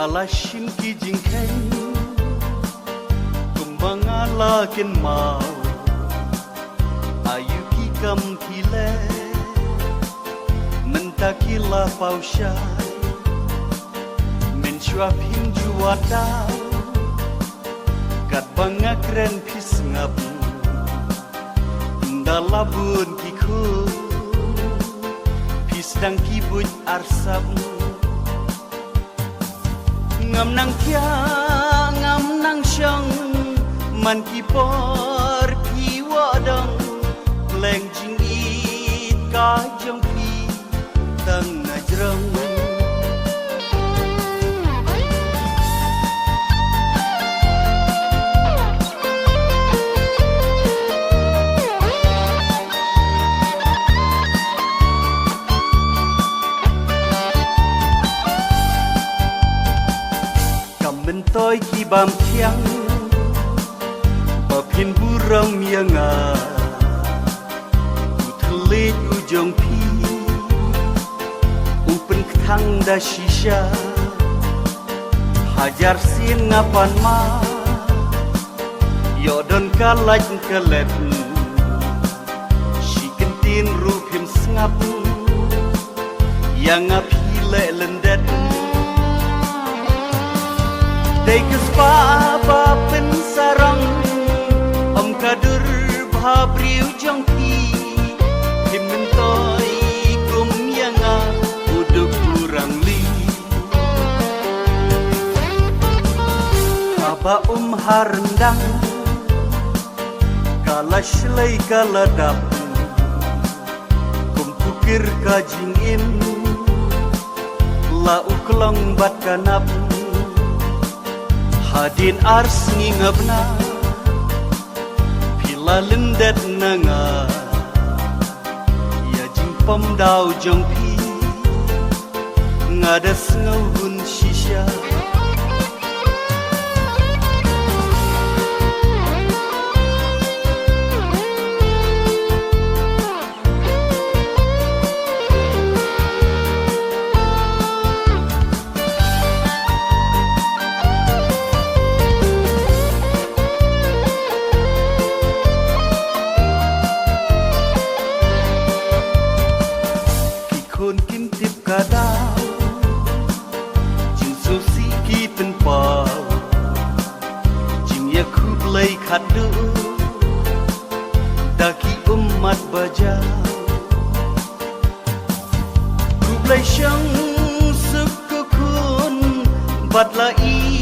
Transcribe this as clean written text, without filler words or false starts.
alashin ki jingkhen kumbanga lakin mau ayu ki kam kile mentakila pausha mensyuap hinju wadau kat banga kren pisngap dalabun kiku pisdang kibut arsam ngam nang kia ngam nang syang man kipor piwadang leng jingit ka jong pi tang najrang mentoi ki bam kiang papin buram yanga utlit ujong pi upen kthang da shisha hajar sin ngapan ma yodon kalaj kelet shikentin rupim sngap yang apile lendet Dekas papa pensarang om kadur bhabriu jongki himentoi kum yanga uduk kurang li haba harendang kala shlai kala dap kum pukir kajing im la uklong bat kanap Hadin ars ngingabna Pila lendet nanga Ya jingpam dau jongpi Ngadas ngawun shisha Kun kim tip kadau Jing susi ki pen pau Jing ya kublai khadu Daki umat bajau Kublai syang sukukun Badlai